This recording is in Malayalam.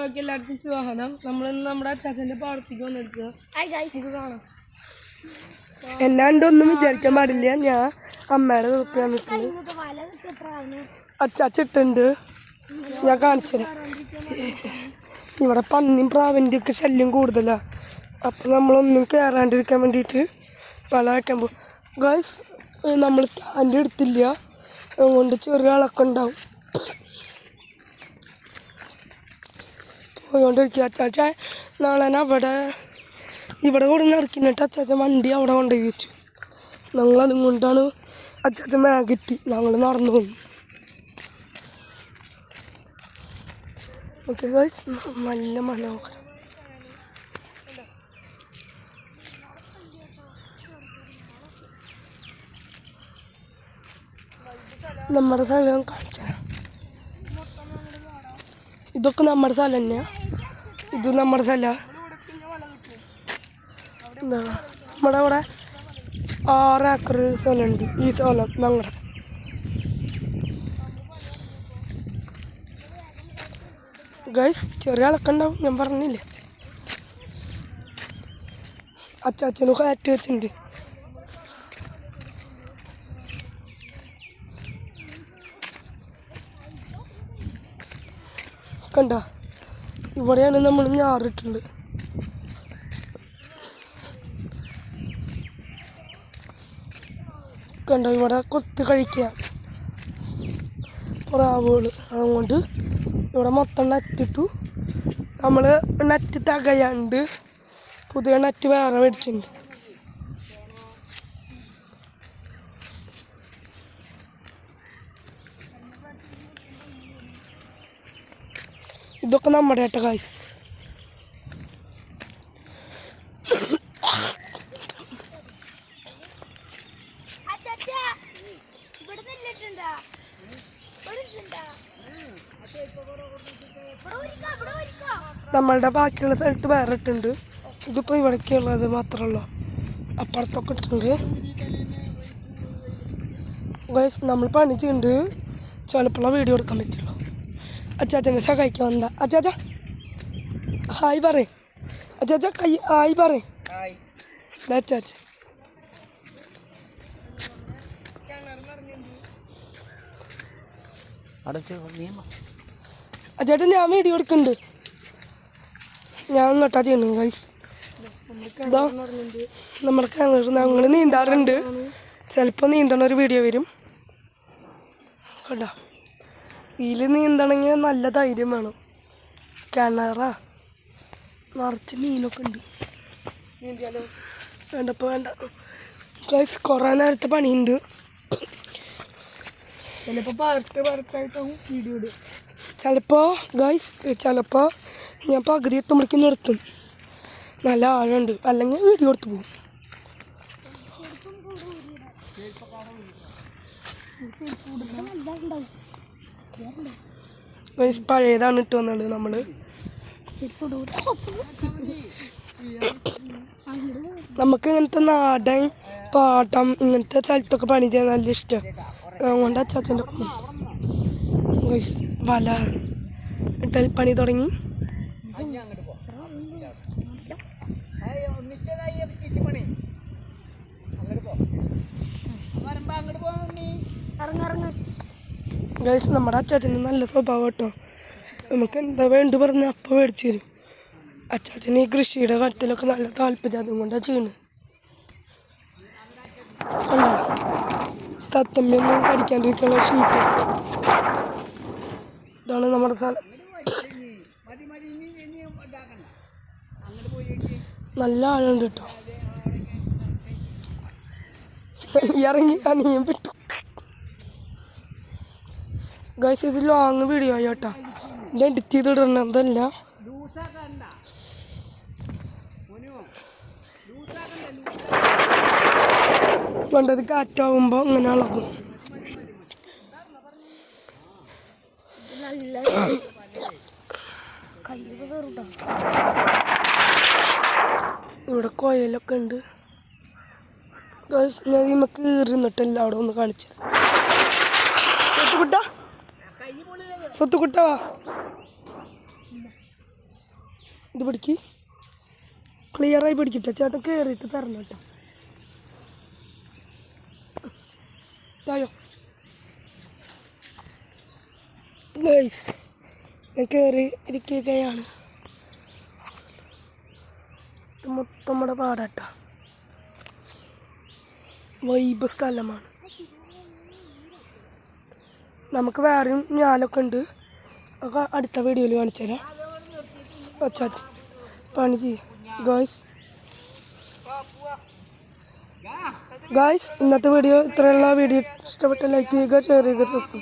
എല്ലാവർക്കും സ്വാഗതം. നമ്മളിന്ന് നമ്മുടെ അച്ചാച്ചൻ്റെ പാടത്തേക്ക് വന്നെടുക്കുക. നമുക്ക് കാണാം. എന്നാണ്ടൊന്നും വിചാരിക്കാൻ പാടില്ല. ഞാൻ അമ്മയുടെ നോക്കിയാണ് അച്ചാച്ചിട്ടുണ്ട്. ഞാൻ കാണിച്ചത് ഇവിടെ പന്നിയും പ്രാവിൻ്റെ ഒക്കെ ശല്യം കൂടുതലാണ്. അപ്പം നമ്മളൊന്നും കയറാണ്ടിരിക്കാൻ വേണ്ടിയിട്ട് വല വയ്ക്കാൻ പോകും. ഗൈസ്, നമ്മൾ സ്റ്റാൻഡ് എടുത്തില്ല, അതുകൊണ്ട് ചെറിയ ഇളക്കം ഉണ്ടാവും. പോയിക്കൊണ്ടിരിക്കുക. അച്ചാച്ച നാളെ ഇവിടെ കൂടെ നടക്കുന്നിട്ട് അച്ചാച്ച വണ്ടി അവിടെ കൊണ്ടുപോയി വെച്ചു. ഞങ്ങളതും കൊണ്ടാണ് അച്ചാച്ച മാഗറ്റി ഞങ്ങൾ നടന്നു പോകുന്നു. ഓക്കെ ഗൈസ്, നല്ല മനോഹരം. നമ്മുടെ സ്ഥലം കാണിച്ച ഇതൊക്കെ നമ്മുടെ സ്ഥലം തന്നെയാണ്. ഇത് നമ്മുടെ സ്ഥലമാണ്. നമ്മുടെ അവിടെ 6 ഏക്കർ സ്ഥലമുണ്ട്. ഈ സ്ഥലം ഞങ്ങളുടെ. ഗൈസ്, ചെറിയ ഇളക്കുണ്ടാവും, ഞാൻ പറഞ്ഞില്ലേ. അച്ചാച്ചനും കാറ്റ് വെച്ചിട്ടുണ്ട്. കണ്ട, ഇവിടെയാണ് നമ്മൾ ഞാറിട്ടുണ്ട്. കണ്ട, ഇവിടെ കൊത്ത് കഴിക്കുക പ്രാവുകൾ. അതുകൊണ്ട് ഇവിടെ മൊത്തം നെറ്റിട്ടു. നമ്മൾ നെറ്റ് തികയാണ്ട് പുതിയ നെറ്റ് വേറെ മേടിച്ചിട്ടുണ്ട്. ഇതൊക്കെ നമ്മുടെ ഏട്ട ഗൈസ്. നമ്മളുടെ ബാക്കിയുള്ള സ്ഥലത്ത് വേറെ ഇട്ടുണ്ട്. ഇതിപ്പോൾ ഇവിടേക്കുള്ളത് മാത്രമല്ലോ, അപ്പുറത്തൊക്കെ ഇട്ടുണ്ട്. ഗൈസ്, നമ്മൾ പണി ചെയ്യുന്നുണ്ട്. ചിലപ്പോൾ വീഡിയോ എടുക്കാൻ പറ്റുള്ളൂ. അച്ചാച്ചനെ സഹായിക്കാൻ വന്നതാ. അച്ചാച്ച ഹായ് പറയേ. അച്ചാച്ച ഹായ് പറയേ. അച്ചാച്ച അച്ചാച്ച ഞാൻ വീഡിയോ എടുക്കുന്നുണ്ട്. ഞാൻ ഇങ്ങോട്ടാ ചെയ്യണു ഗൈസ്. ഇതാ നമ്മുടെ കിണർ. ഞങ്ങൾ നീന്താറുണ്ട്. ചിലപ്പോൾ നീന്തണ ഒരു വീഡിയോ വരും. കേട്ടോ, ഇതിൽ നീന്തണമെങ്കിൽ നല്ല ധൈര്യം വേണം. കിണറാ, നിറച്ച് മീനൊക്കെ ഉണ്ട്. നീന്തിയാലോ? വേണ്ടപ്പോൾ വേണ്ട ഗൈസ്. കുറേ നേരത്തെ പണിയുണ്ട്. ചിലപ്പോൾ പാർട്ടായിട്ടാവും വീഡിയോ ഇടുക. ചിലപ്പോൾ ഗൈസ്, ചിലപ്പോൾ ഞാൻ പകുതി എത്തുമ്പോഴേക്കും നിർത്തും. നല്ല ആഴമുണ്ട്, അല്ലെങ്കിൽ വീഡിയോ എടുത്ത് പോകും. ഗൈസ്, പഴയതാണ് ഇട്ട് വന്നത്. നമ്മൾ നമുക്ക് ഇങ്ങനത്തെ നാടൻ പാട്ടം ഇങ്ങനത്തെ സ്ഥലത്തൊക്കെ പണി ചെയ്യാൻ നല്ല ഇഷ്ടം. അതുകൊണ്ട് അച്ചാച്ചൻ്റെ ഒപ്പം ഗൈസ് വല ഇട്ടാൽ പണി തുടങ്ങി. ഗൈസ്, നമ്മുടെ അച്ചാച്ചന് നല്ല സ്വഭാവം കേട്ടോ. നമുക്ക് എന്താ വേണ്ടി പറഞ്ഞാൽ അപ്പം മേടിച്ചു തരും. അച്ചാച്ചന് ഈ കൃഷിയുടെ കാര്യത്തിലൊക്കെ നല്ല താല്പര്യം, അതുകൊണ്ടാണ് ചെയ്യുന്നത്. കണ്ടോ, തത്തമ്മയൊന്നും കടിക്കാണ്ടിരിക്കാനുള്ള ഷീറ്റ്. ഇതാണ് നമ്മുടെ സ്ഥലം. നല്ല ആളുണ്ട് കേട്ടോ. ഇറങ്ങി അനിയും വിട്ടു. ഗൈസ്, ഇത് ലോങ് വീഡിയോ ആയി കേട്ടോ. ഇത് എഡിറ്റ് ചെയ്തിടണതല്ല. വേണ്ടത് കാറ്റാവുമ്പോൾ ഇങ്ങനെ ഇളകും. ഇവിടെ കോയലൊക്കെ ഉണ്ട്. ഞാൻ നമുക്ക് കീറിന്നിട്ട് എല്ലാവിടെ ഒന്ന് കാണിച്ചു. സ്വത്തുകുട്ട വാ. ഇത് പിടിക്ക്, ക്ലിയറായി പിടിക്കട്ടെ. ചേട്ടൻ കയറിയിട്ട് തരണം കേട്ടോ. ഇതായോ ഗൈസ്, ഞാൻ കയറി ഇരിക്കുകയാണ്. ഇത് മൊത്തം നമ്മുടെ പാടാട്ടോ, വൈബ് സ്ഥലമാണ്. നമുക്ക് വേറെയും ഞാലൊക്കെ ഉണ്ട്, ഒക്കെ അടുത്ത വീഡിയോയിൽ കാണിച്ചു തരാം. വച്ചാൽ പണി ചെയ്യും ഗായ്സ്. ഇന്നത്തെ വീഡിയോ ഇത്രയുള്ള വീഡിയോ ഇഷ്ടപ്പെട്ട ലൈക്ക് ചെയ്യുക, ഷെയർ ചെയ്യുക.